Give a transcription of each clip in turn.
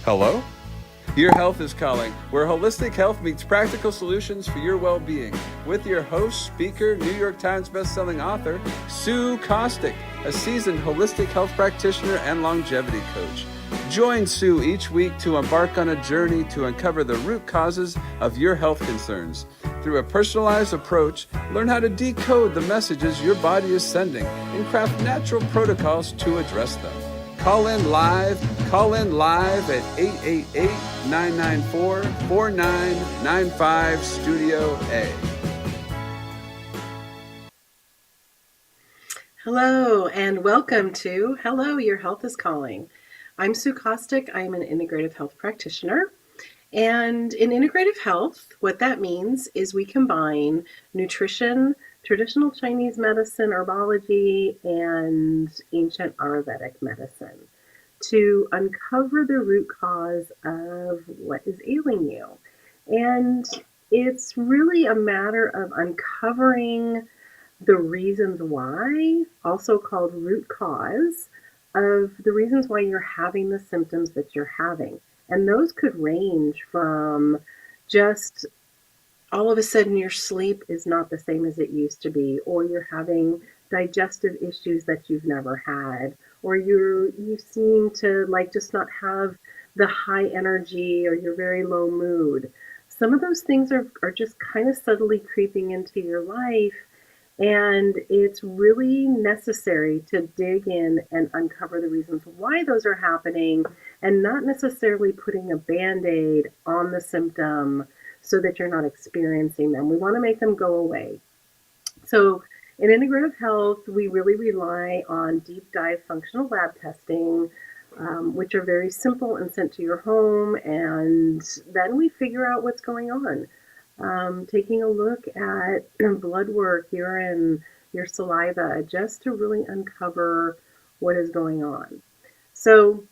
Hello? Your Health is Calling, where holistic health meets practical solutions for your well being. With your host, speaker, New York Times bestselling author, Sue Kostyk, a seasoned holistic health practitioner and longevity coach. Join Sue each week to embark on a journey to uncover the root causes of your health concerns. Through a personalized approach, learn how to decode the messages your body is sending and craft natural protocols to address them. Call in live at 888-994-4995 Studio A. Hello and welcome to Hello, Your Health is Calling. I'm Sue Kostyk. I'm an integrative health practitioner. And in integrative health, what that means is we combine nutrition, traditional Chinese medicine, herbology, and ancient Ayurvedic medicine to uncover the root cause of what is ailing you. And it's really a matter of uncovering the reasons why, also called root cause, of the reasons why you're having the symptoms that you're having. And those could range from just all of a sudden your sleep is not the same as it used to be, or you're having digestive issues that you've never had, or you seem to like just not have the high energy, or you're very low mood. Some of those things are just kind of subtly creeping into your life, and it's really necessary to dig in and uncover the reasons why those are happening and not necessarily putting a band-aid on the symptom so that you're not experiencing them. We want to make them go away. So in integrative health, we really rely on deep dive functional lab testing, which are very simple and sent to your home, and then we figure out what's going on. Taking a look at blood work, urine, your saliva, just to really uncover what is going on. So,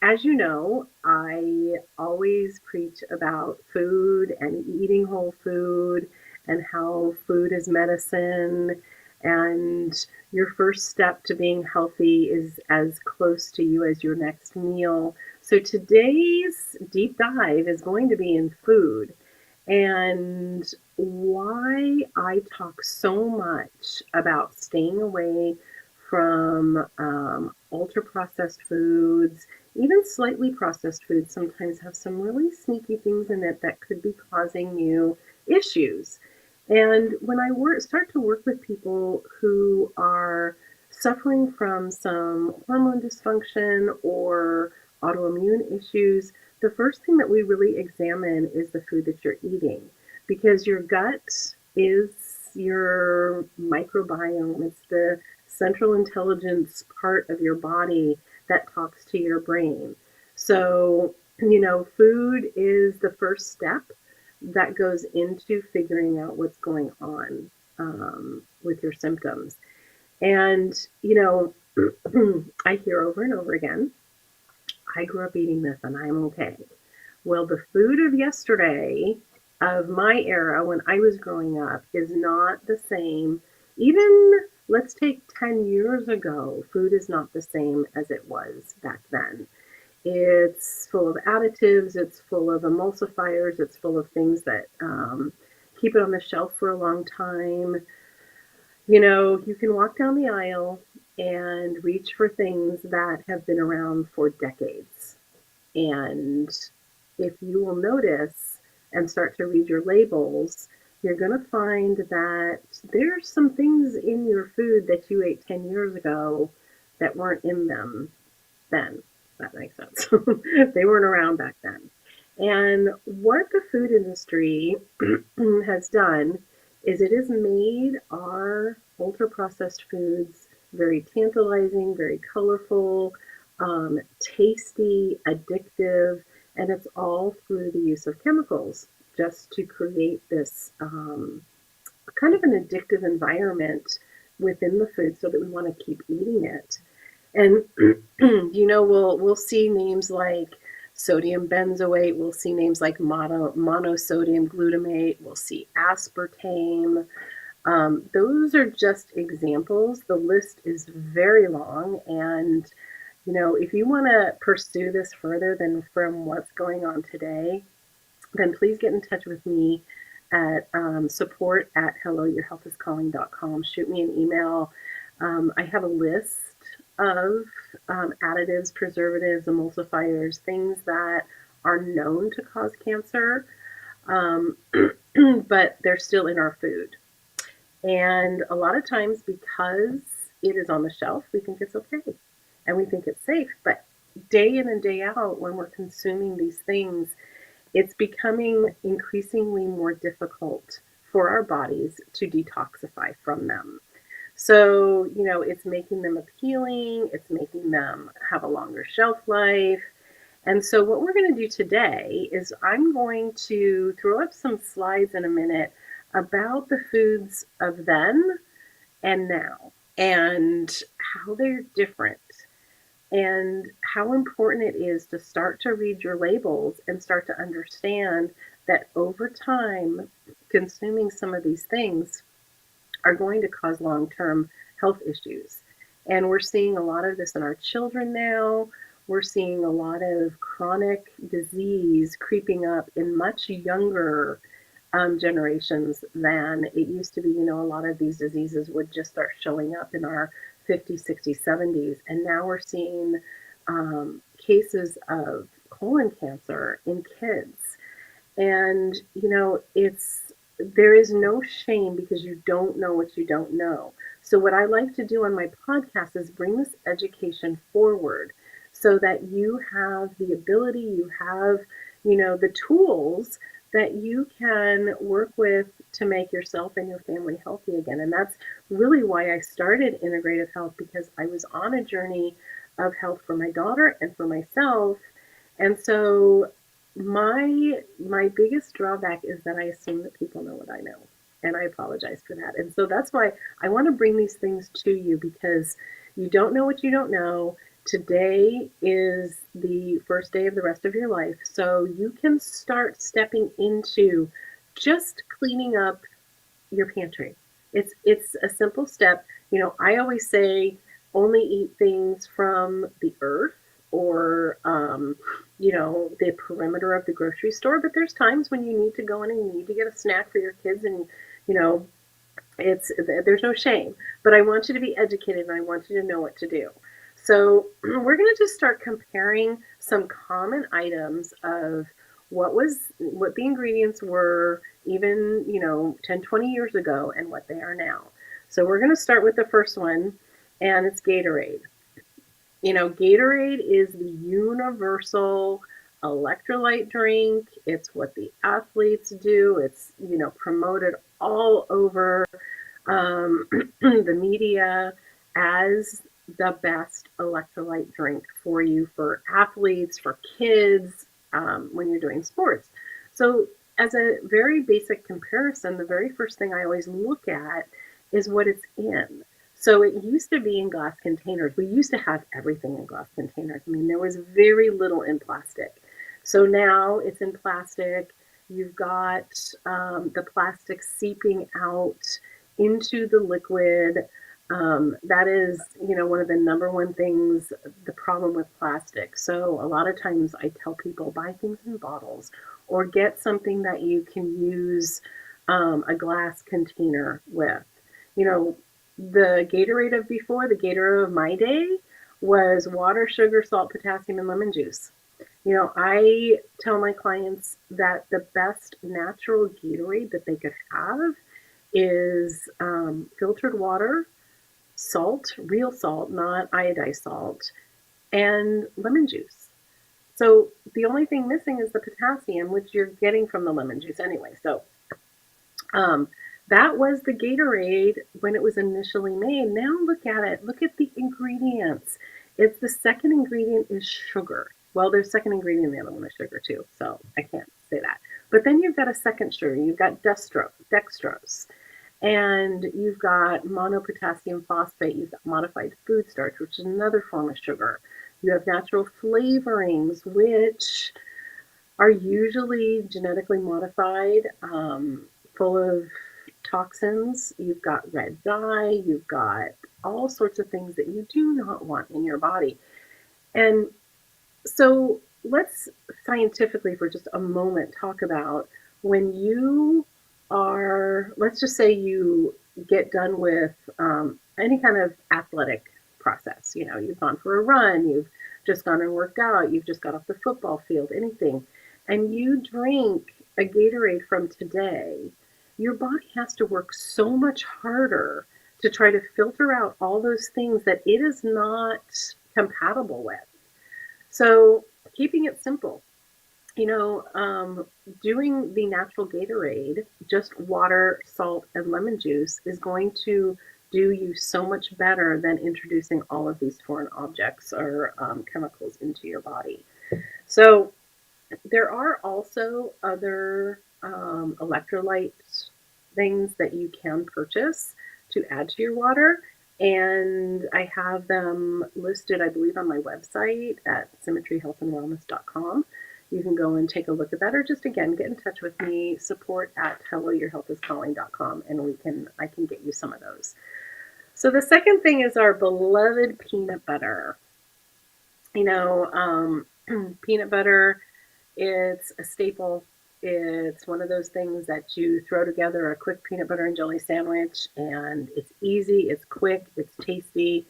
as you know, I always preach about food and eating whole food and how food is medicine, and your first step to being healthy is as close to you as your next meal. So today's deep dive is going to be in food and why I talk so much about staying away from ultra processed foods. Even slightly processed foods sometimes have some really sneaky things in it that could be causing you issues. And when I start to work with people who are suffering from some hormone dysfunction or autoimmune issues, the first thing that we really examine is the food that you're eating, because your gut is your microbiome. It's the central intelligence part of your body that talks to your brain. So, food is the first step that goes into figuring out what's going on with your symptoms. And, I hear over and over again, I grew up eating this and I'm okay. Well, the food of yesterday, of my era when I was growing up, is not the same. Even let's take 10 years ago, food is not the same as it was back then. It's full of additives, it's full of emulsifiers, it's full of things that keep it on the shelf for a long time. You can walk down the aisle and reach for things that have been around for decades. And if you will notice and start to read your labels, you're going to find that there's some things in your food that you ate 10 years ago that weren't in them then. That makes sense. They weren't around back then. And what the food industry has done is it has made our ultra processed foods very tantalizing, very colorful, tasty, addictive, and it's all through the use of chemicals just to create this kind of an addictive environment within the food so that we want to keep eating it. And we'll see names like sodium benzoate, we'll see names like monosodium glutamate, we'll see aspartame. Those are just examples. The list is very long, and If you want to pursue this further than from what's going on today, then please get in touch with me at support@helloyourhealthiscalling.com. Shoot me an email. I have a list of additives, preservatives, emulsifiers, things that are known to cause cancer, um, but they're still in our food. And a lot of times, because it is on the shelf, we think it's okay and we think it's safe. But day in and day out, when we're consuming these things, it's becoming increasingly more difficult for our bodies to detoxify from them. So, it's making them appealing, it's making them have a longer shelf life. And so, what we're going to do today is I'm going to throw up some slides in a minute about the foods of then and now and how they're different and how important it is to start to read your labels and start to understand that over time, consuming some of these things are going to cause long term health issues. And we're seeing a lot of this in our children now. We're seeing a lot of chronic disease creeping up in much younger generations than it used to be. A lot of these diseases would just start showing up in our 50s, 60s, 70s. And now we're seeing cases of colon cancer in kids. And, there is no shame because you don't know what you don't know. So, what I like to do on my podcast is bring this education forward so that you have the ability, you have, the tools that you can work with to make yourself and your family healthy again. And that's really why I started integrative health, because I was on a journey of health for my daughter and for myself. And so my biggest drawback is that I assume that people know what I know, and I apologize for that. And so that's why I want to bring these things to you, because you don't know what you don't know. Today is the first day of the rest of your life, so you can start stepping into just cleaning up your pantry. It's a simple step. I always say only eat things from the earth or the perimeter of the grocery store. But there's times when you need to go in and you need to get a snack for your kids, and you know it's there's no shame. But I want you to be educated and I want you to know what to do. So we're going to just start comparing some common items of what the ingredients were even 10, 20 years ago and what they are now. So we're going to start with the first one, and it's Gatorade. Gatorade is the universal electrolyte drink. It's what the athletes do. It's promoted all over the media as the best electrolyte drink for you, for athletes, for kids, when you're doing sports. So, as a very basic comparison, the very first thing I always look at is what it's in. So, it used to be in glass containers. We used to have everything in glass containers. I mean, there was very little in plastic. So now it's in plastic. You've got the plastic seeping out into the liquid. That is, one of the number one things, the problem with plastic. So a lot of times I tell people buy things in bottles or get something that you can use a glass container with. The Gatorade of before, the Gatorade of my day was water, sugar, salt, potassium, and lemon juice. I tell my clients that the best natural Gatorade that they could have is filtered water, salt, real salt, not iodized salt, and lemon juice. So the only thing missing is the potassium, which you're getting from the lemon juice anyway. So that was the Gatorade when it was initially made. Now look at it. Look at the ingredients. It's the second ingredient is sugar. Well, there's second ingredient in the other one is sugar too, so I can't say that. But then you've got a second sugar. You've got dextrose, and you've got monopotassium phosphate. You've got modified food starch, which is another form of sugar. You have natural flavorings, which are usually genetically modified, full of toxins. You've got red dye. You've got all sorts of things that you do not want in your body. And so let's scientifically, for just a moment, talk about when you are, let's just say you get done with any kind of athletic process. You know, you've gone for a run, you've just gone and worked out, you've just got off the football field, anything, and you drink a Gatorade from today, your body has to work so much harder to try to filter out all those things that it is not compatible with. So, keeping it simple, you know, doing the natural Gatorade, just water, salt, and lemon juice, is going to do you so much better than introducing all of these foreign objects or chemicals into your body. So, there are also other electrolyte things that you can purchase to add to your water. And I have them listed, I believe, on my website at symmetryhealthandwellness.com. You can go and take a look at that, or just again get in touch with me, support at helloyourhealthiscalling.com, and I can get you some of those. So the second thing is our beloved peanut butter. You know, peanut butter, it's a staple. It's one of those things that you throw together a quick peanut butter and jelly sandwich, and it's easy, it's quick, it's tasty.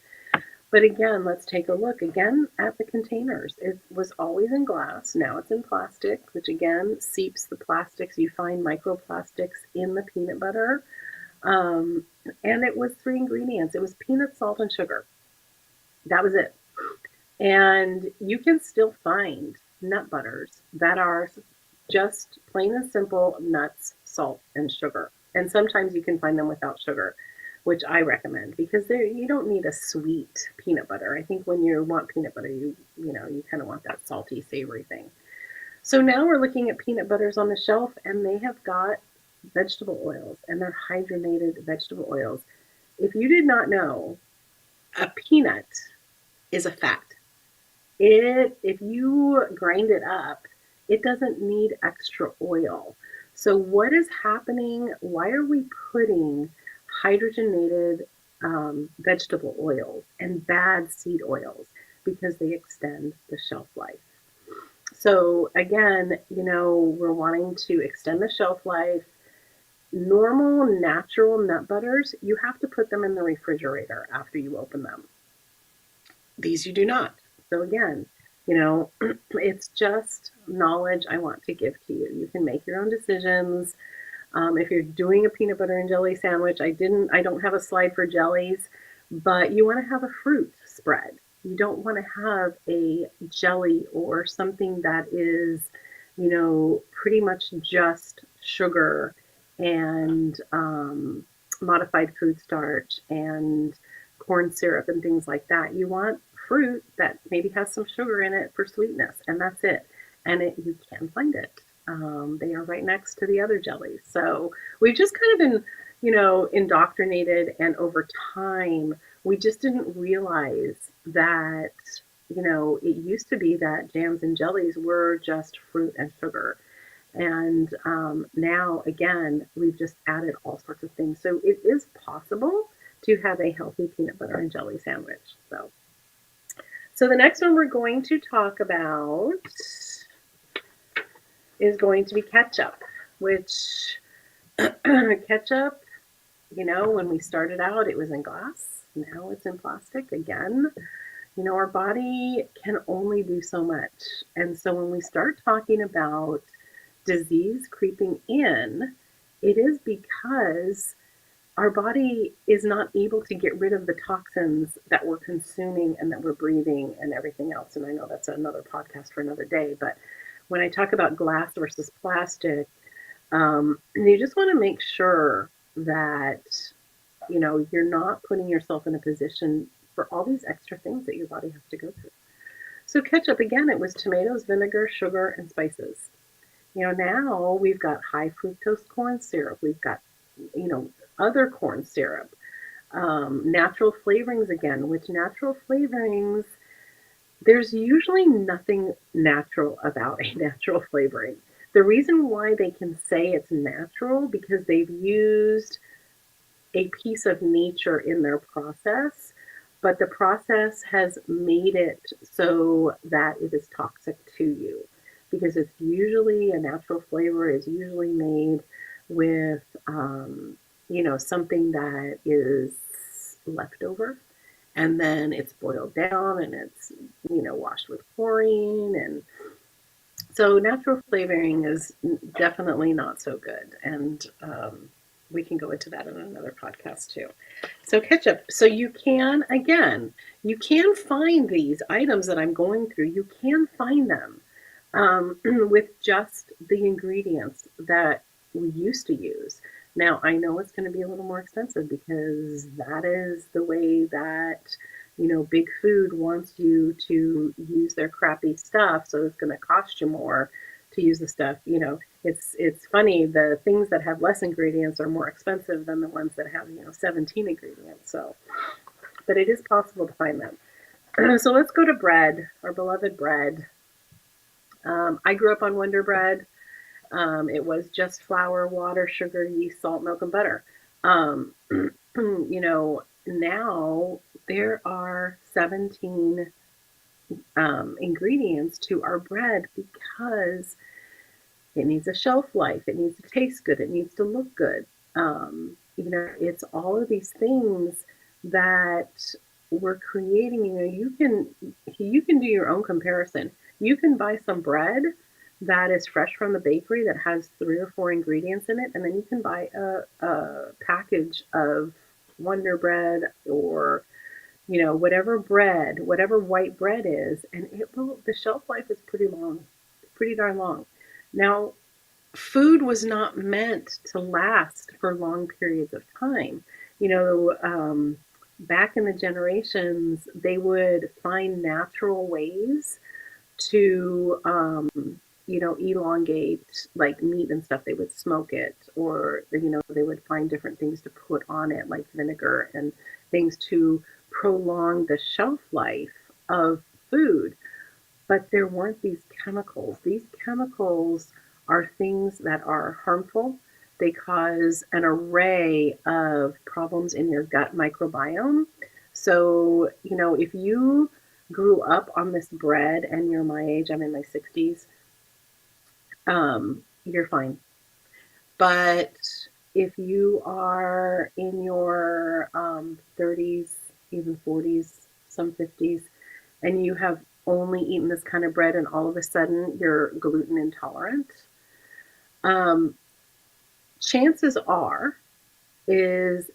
But again, let's take a look again at the containers. It was always in glass. Now it's in plastic, which again seeps the plastics. You find microplastics in the peanut butter. Um, and it was three ingredients. It was peanut, salt, and sugar. That was it. And you can still find nut butters that are just plain and simple nuts, salt, and sugar. And sometimes you can find them without sugar, which I recommend because you don't need a sweet peanut butter. I think when you want peanut butter, you kind of want that salty, savory thing. So now we're looking at peanut butters on the shelf, and they have got vegetable oils, and they're hydrogenated vegetable oils. If you did not know, a peanut is a fat. If you grind it up, it doesn't need extra oil. So what is happening? Why are we putting hydrogenated vegetable oils and bad seed oils? Because they extend the shelf life. So again, we're wanting to extend the shelf life. Normal natural nut butters, you have to put them in the refrigerator after you open them. These you do not. So again, it's just knowledge I want to give to you. You can make your own decisions. If you're doing a peanut butter and jelly sandwich, I don't have a slide for jellies, but you want to have a fruit spread. You don't want to have a jelly or something that is, pretty much just sugar and modified food starch and corn syrup and things like that. You want fruit that maybe has some sugar in it for sweetness, and that's it. And you can find it. They are right next to the other jellies. So we've just kind of been, indoctrinated, and over time, we just didn't realize that, it used to be that jams and jellies were just fruit and sugar. And now, again, we've just added all sorts of things. So it is possible to have a healthy peanut butter and jelly sandwich. So the next one we're going to talk about is going to be ketchup, which ketchup, when we started out, it was in glass. Now it's in plastic again. Our body can only do so much. And so when we start talking about disease creeping in, it is because our body is not able to get rid of the toxins that we're consuming and that we're breathing and everything else. And I know that's another podcast for another day, but when I talk about glass versus plastic, you just want to make sure that, you're not putting yourself in a position for all these extra things that your body has to go through. So ketchup, again, it was tomatoes, vinegar, sugar, and spices. Now we've got high fructose corn syrup. We've got, other corn syrup, natural flavorings again, which natural flavorings, there's usually nothing natural about a natural flavoring. The reason why they can say it's natural because they've used a piece of nature in their process. but the process has made it so that it is toxic to you because it's usually a natural flavor is usually made with something that is leftover, and then it's boiled down and it's washed with chlorine, and so natural flavoring is definitely not so good, and we can go into that in another podcast too. So ketchup. So you can find these items that I'm going through. You can find them with just the ingredients that we used to use. Now, I know it's going to be a little more expensive because that is the way that, big food wants you to use their crappy stuff. So it's going to cost you more to use the stuff. It's funny. The things that have less ingredients are more expensive than the ones that have, 17 ingredients. So, but it is possible to find them. So let's go to bread, our beloved bread. I grew up on Wonder Bread. It was just flour, water, sugar, yeast, salt, milk, and butter. Um, now there are 17 ingredients to our bread because it needs a shelf life. It needs to taste good. It needs to look good. It's all of these things that we're creating. You can do your own comparison. You can buy some bread that is fresh from the bakery that has 3 or 4 ingredients in it, and then you can buy a package of Wonder Bread or whatever bread, whatever white bread is, and the shelf life is pretty long, pretty darn long. Now, food was not meant to last for long periods of time. Back in the generations, they would find natural ways to, elongate like meat and stuff. They would smoke it, or, they would find different things to put on it, like vinegar and things to prolong the shelf life of food. But there weren't these chemicals. These chemicals are things that are harmful. They cause an array of problems in your gut microbiome. So, if you grew up on this bread and you're my age, I'm in my 60s, you're fine. But if you are in your 30s, even 40s, some 50s, and you have only eaten this kind of bread and all of a sudden you're gluten intolerant, um, chances are is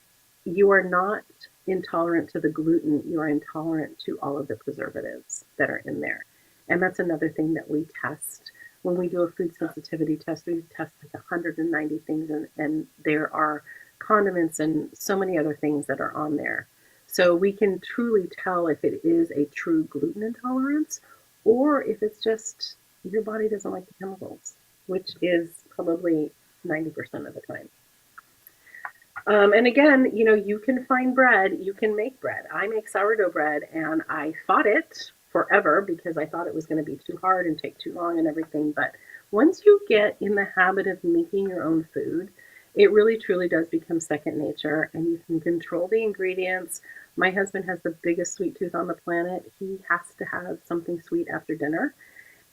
you are not intolerant to the gluten, you are intolerant to all of the preservatives that are in there. And that's another thing that we test. When we do a food sensitivity test, we test like 190 things, and there are condiments and so many other things that are on there. So we can truly tell if it is a true gluten intolerance or if it's just your body doesn't like the chemicals, which is probably 90% of the time. And again, you can find bread, you can make bread. I make sourdough bread, and I fought it forever because I thought it was going to be too hard and take too long and everything. But once you get in the habit of making your own food, it really truly does become second nature, and you can control the ingredients. My husband has the biggest sweet tooth on the planet. He has to have something sweet after dinner.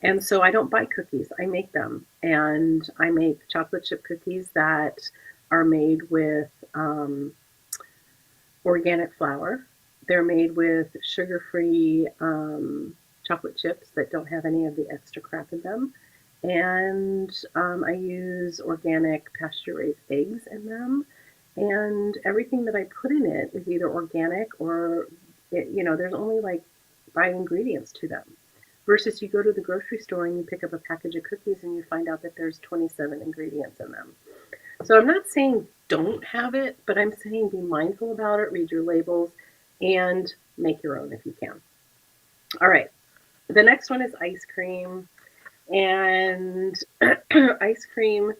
And so I don't buy cookies, I make them. And I make chocolate chip cookies that are made with organic flour. They're made with sugar-free chocolate chips that don't have any of the extra crap in them. And I use organic pasture-raised eggs in them. And everything that I put in it is either organic or, there's only like 5 ingredients to them. Versus you go to the grocery store and you pick up a package of cookies and you find out that there's 27 ingredients in them. So I'm not saying don't have it, but I'm saying be mindful about it, read your labels, and make your own if you can. All right. The next one is ice cream. And ice cream,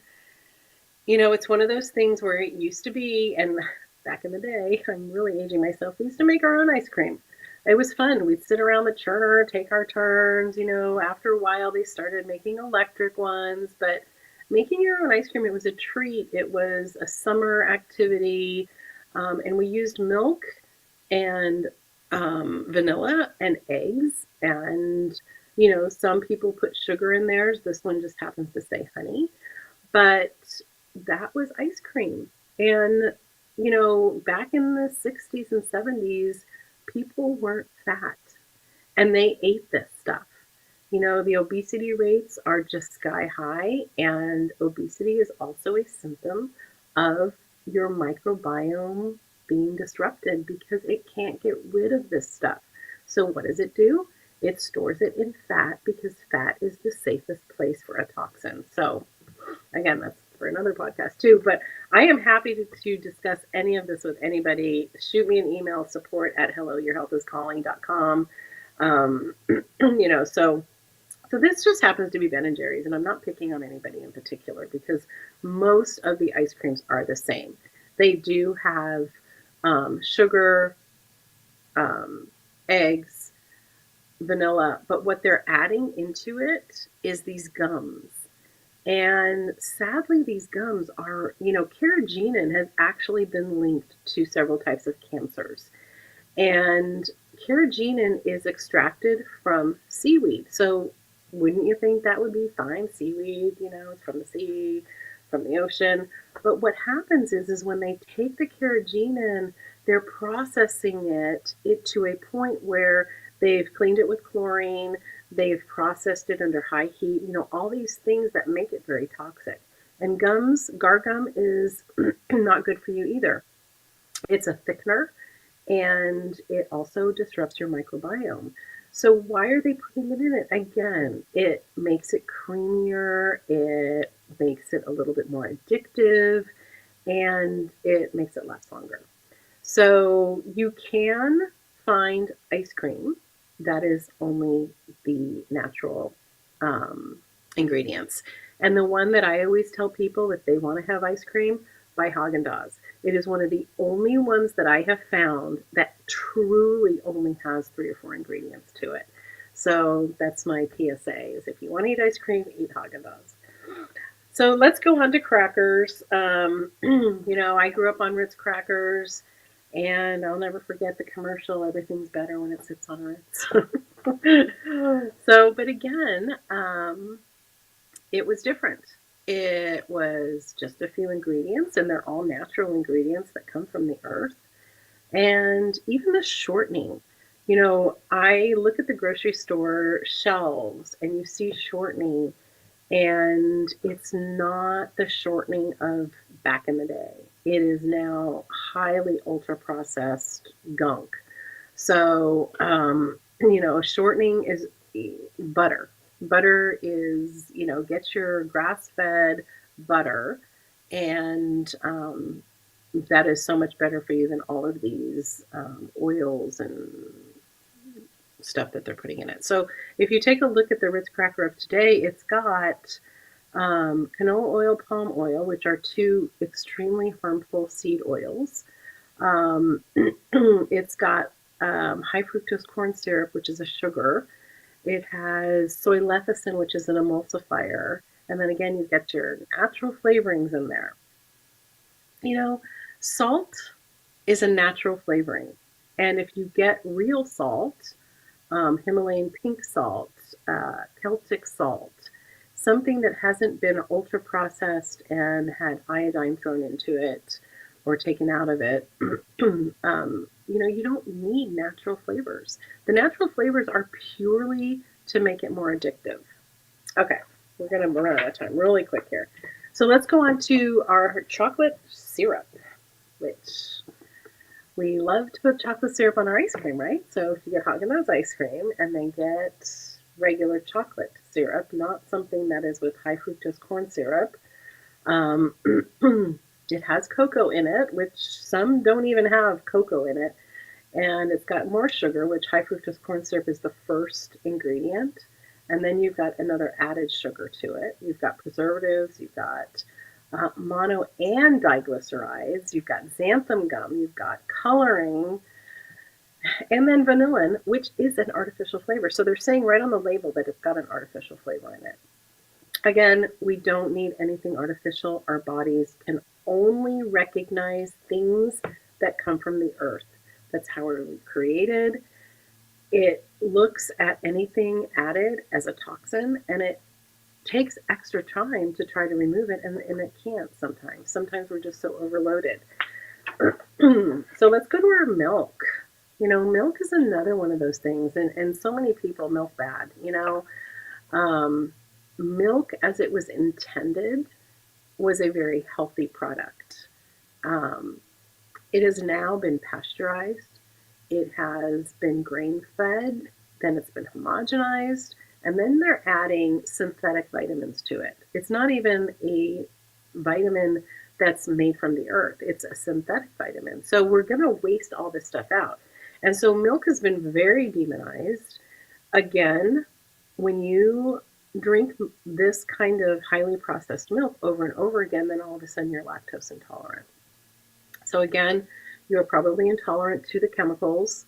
it's one of those things where it used to be, and back in the day, I'm really aging myself, we used to make our own ice cream. It was fun. We'd sit around the churner, take our turns. After a while, they started making electric ones, but making your own ice cream, it was a treat. It was a summer activity, and we used milk and vanilla and eggs. And, you know, some people put sugar in theirs. This one just happens to say honey. But that was ice cream. And, you know, back in the 60s and 70s, people weren't fat and they ate this stuff. You know, the obesity rates are just sky high, and obesity is also a symptom of your microbiome being disrupted because it can't get rid of this stuff. So, what does it do? It stores it in fat because fat is the safest place for a toxin. So, again, that's for another podcast too. But I am happy to discuss any of this with anybody. Shoot me an email, support at helloyourhealthiscalling.com. You know, so this just happens to be Ben and Jerry's, and I'm not picking on anybody in particular because most of the ice creams are the same. They do have sugar, um, eggs, vanilla, but what they're adding into it is these gums. And sadly, these gums are, you know, carrageenan has actually been linked to several types of cancers. And carrageenan is extracted from seaweed. So wouldn't you think that would be fine? Seaweed, you know, it's from the sea, from the ocean. But what happens is when they take the carrageenan, they're processing it to a point where they've cleaned it with chlorine, they've processed it under high heat, you know, all these things that make it very toxic. And gar gum is not good for you either. It's a thickener and it also disrupts your microbiome. So why are they putting it in it? Again, it makes it creamier, it makes it a little bit more addictive, and it makes it last longer. So you can find ice cream that is only the natural ingredients. And the one that I always tell people if they want to have ice cream, buy Haagen-Dazs. It is one of the only ones that I have found that truly only has 3 or 4 ingredients to it. So that's my PSA: is if you want to eat ice cream, eat Haagen-Dazs. So let's go on to crackers. You know, I grew up on Ritz crackers, and I'll never forget the commercial. Everything's better when it sits on Ritz. So, but again, it was different. It was just a few ingredients, and they're all natural ingredients that come from the earth. And even the shortening. You know, I look at the grocery store shelves and you see shortening, and it's not the shortening of back in the day. It is now highly ultra processed gunk. So, you know, shortening is butter. Butter is, you know, get your grass fed butter, and that is so much better for you than all of these oils and stuff that they're putting in it. So if you take a look at the Ritz cracker of today, it's got canola oil, palm oil, which are 2 extremely harmful seed oils. It's got high fructose corn syrup, which is a sugar. It has soy lecithin, which is an emulsifier. And then again, you've got your natural flavorings in there. You know, salt is a natural flavoring. And if you get real salt, Himalayan pink salt, Celtic salt, something that hasn't been ultra processed and had iodine thrown into it or taken out of it, you know, you don't need natural flavors. The natural flavors are purely to make it more addictive. Okay, we're going to run out of time really quick here. So let's go on to our chocolate syrup, which we love to put chocolate syrup on our ice cream, right? So if you get Haagen-Dazs ice cream and then get regular chocolate syrup, not something that is with high fructose corn syrup, it has cocoa in it, which some don't even have cocoa in it. And it's got more sugar, which high fructose corn syrup is the first ingredient. And then you've got another added sugar to it. You've got preservatives, you've got mono and diglycerides, you've got xanthan gum, you've got coloring, and then vanillin, which is an artificial flavor. So they're saying right on the label that it's got an artificial flavor in it. Again, we don't need anything artificial. Our bodies can only recognize things that come from the earth. That's how we're created. It looks at anything added as a toxin, and it takes extra time to try to remove it, and it can't sometimes. Sometimes we're just so overloaded. So let's go to our milk. Milk is another one of those things, and so many people milk bad. Um, Milk, as it was intended, was a very healthy product. Um, it has now been pasteurized, it has been grain fed, then it's been homogenized, and then they're adding synthetic vitamins to it. It's not even a vitamin that's made from the earth, it's a synthetic vitamin. So we're going to waste all this stuff out. And so milk has been very demonized. Again, when you drink this kind of highly processed milk over and over again, then all of a sudden you're lactose intolerant. So again, you're probably intolerant to the chemicals.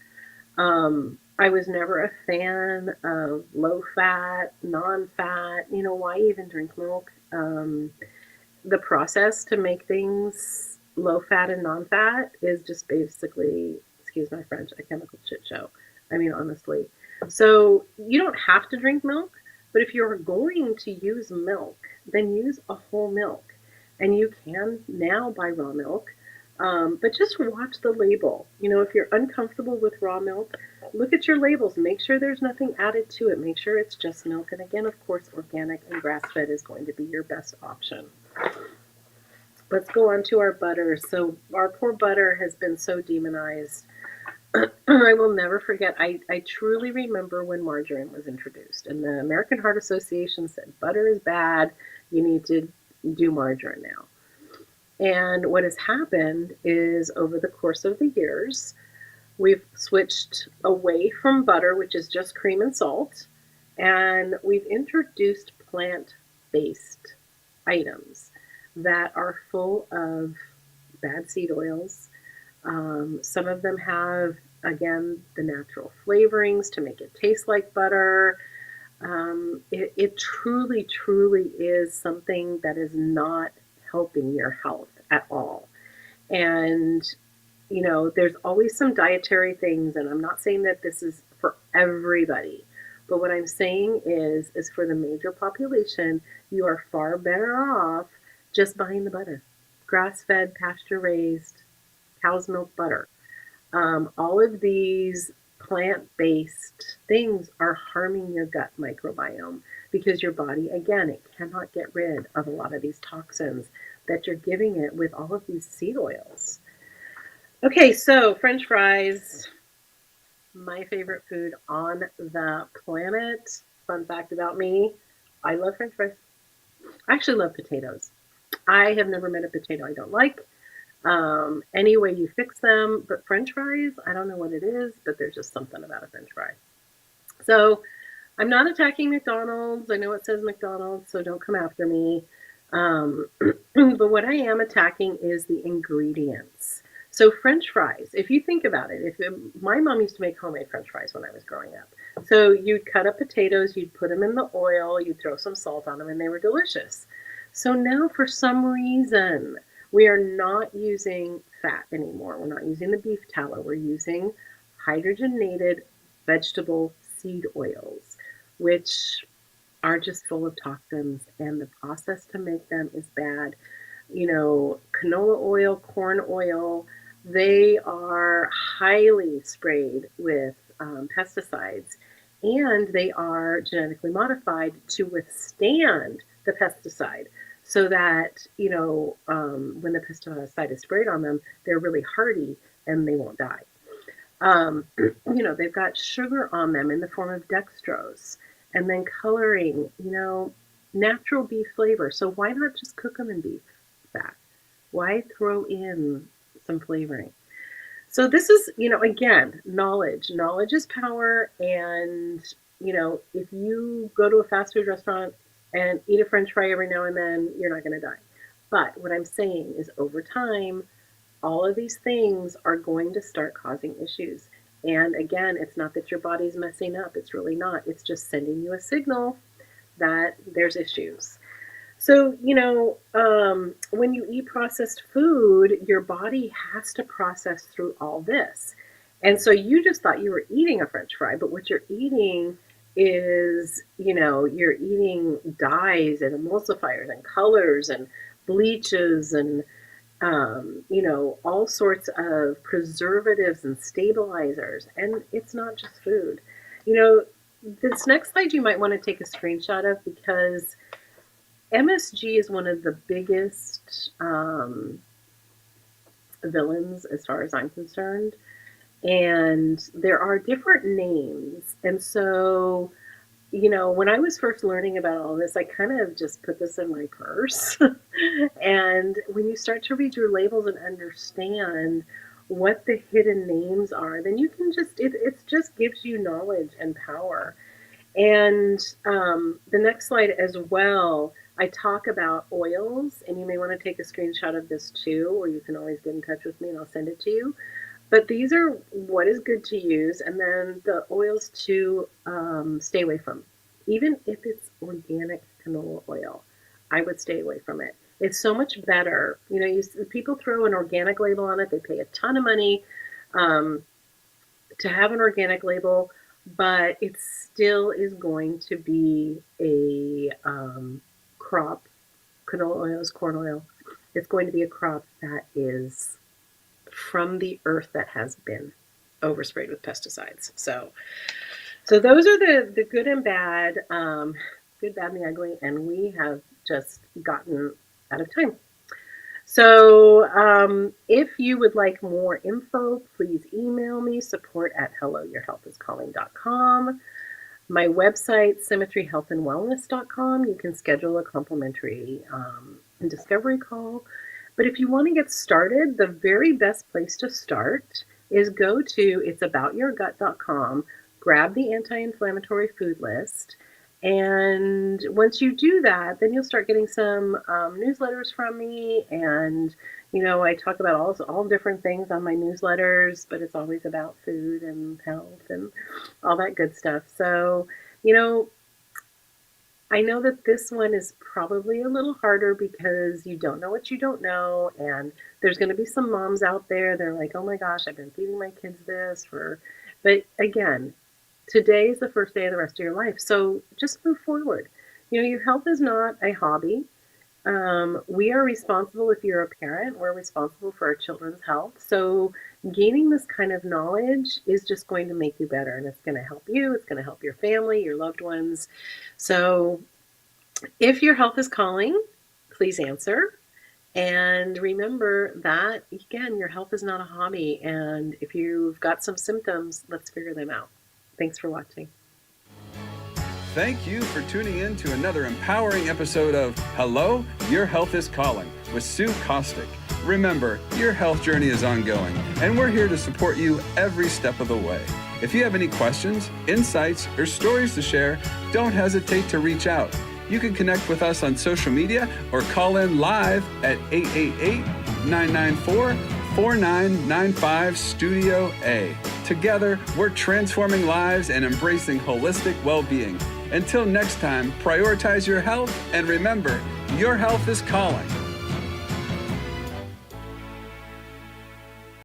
I was never a fan of low fat, non fat. Why even drink milk? The process to make things low fat and non fat is just basically, excuse my French, a chemical shit show. I mean, honestly. So you don't have to drink milk, but if you're going to use milk, then use a whole milk. And you can now buy raw milk, but just watch the label. If you're uncomfortable with raw milk, look at your labels. Make sure there's nothing added to it. Make sure it's just milk. And again, of course, organic and grass-fed is going to be your best option. Let's go on to our butter. So our poor butter has been so demonized. I will never forget. I truly remember when margarine was introduced, and the American Heart Association said butter is bad. You need to do margarine now. And what has happened is over the course of the years, we've switched away from butter, which is just cream and salt, and we've introduced plant-based items that are full of bad seed oils. Some of them have, again, the natural flavorings to make it taste like butter. It truly, truly is something that is not helping your health at all. And, there's always some dietary things, and I'm not saying that this is for everybody, but what I'm saying is for the major population, you are far better off just buying the butter. Grass-fed, pasture-raised, cow's milk butter. All of these plant-based things are harming your gut microbiome because your body, again, it cannot get rid of a lot of these toxins that you're giving it with all of these seed oils. Okay, so French fries, my favorite food on the planet. Fun fact about me, I love French fries. I actually love potatoes. I have never met a potato I don't like. Any way you fix them, but French fries, I don't know what it is, but there's just something about a French fry. So I'm not attacking McDonald's. I know it says McDonald's, so don't come after me. But what I am attacking is the ingredients. So French fries, if you think about it, my mom used to make homemade French fries when I was growing up. So you'd cut up potatoes, you'd put them in the oil, you'd throw some salt on them, and they were delicious. So now for some reason, we are not using fat anymore. We're not using the beef tallow. We're using hydrogenated vegetable seed oils, which are just full of toxins, and the process to make them is bad. Canola oil, corn oil, they are highly sprayed with pesticides, and they are genetically modified to withstand the pesticide so that, when the pesticide is sprayed on them, they're really hardy and they won't die. They've got sugar on them in the form of dextrose and then coloring, natural beef flavor. So why not just cook them in beef fat? Why throw in some flavoring? So this is, again, knowledge. Knowledge is power. And, if you go to a fast food restaurant and eat a French fry every now and then, you're not going to die. But what I'm saying is over time, all of these things are going to start causing issues. And again, it's not that your body's messing up. It's really not. It's just sending you a signal that there's issues. So, when you eat processed food, your body has to process through all this. And so you just thought you were eating a French fry, but what you're eating is, you're eating dyes and emulsifiers and colors and bleaches and, all sorts of preservatives and stabilizers. And it's not just food. This next slide you might want to take a screenshot of because MSG is one of the biggest villains as far as I'm concerned. And there are different names. And so, when I was first learning about all this, I kind of just put this in my purse. And when you start to read your labels and understand what the hidden names are, then you can it just gives you knowledge and power. And the next slide as well, I talk about oils, and you may want to take a screenshot of this too, or you can always get in touch with me and I'll send it to you. But these are what is good to use, and then the oils to stay away from. Even if it's organic canola oil, I would stay away from it. It's so much better. People throw an organic label on it. They pay a ton of money to have an organic label, but it still is going to be a crop. Canola oil is corn oil. It's going to be a crop that is from the earth that has been oversprayed with pesticides. So those are the good and bad, good, bad, and the ugly, and we have just gotten out of time. So if you would like more info, please email me, support@helloyourhealthiscalling.com. My website, symmetryhealthandwellness.com. You can schedule a complimentary discovery call. But if you want to get started, the very best place to start is go to it'saboutyourgut.com, grab the anti-inflammatory food list, and once you do that, then you'll start getting some newsletters from me. And I talk about all different things on my newsletters, but it's always about food and health and all that good stuff. So I know that this one is probably a little harder because you don't know what you don't know, and there's going to be some moms out there, they're like, oh my gosh, I've been feeding my kids this but again, today is the first day of the rest of your life, so just move forward. Your health is not a hobby. We are responsible, if you're a parent, we're responsible for our children's health, so gaining this kind of knowledge is just going to make you better, and it's going to help you, it's going to help your family, your loved ones. So if your health is calling, please answer. And remember that, again, your health is not a hobby. And if you've got some symptoms, let's figure them out. Thanks for watching. Thank you for tuning in to another empowering episode of Hello, Your Health is Calling with Sue Kostyk. Remember, your health journey is ongoing, and we're here to support you every step of the way. If you have any questions, insights, or stories to share, don't hesitate to reach out. You can connect with us on social media or call in live at 888-994-4995 Studio A. Together, we're transforming lives and embracing holistic well-being. Until next time, prioritize your health, and remember, your health is calling.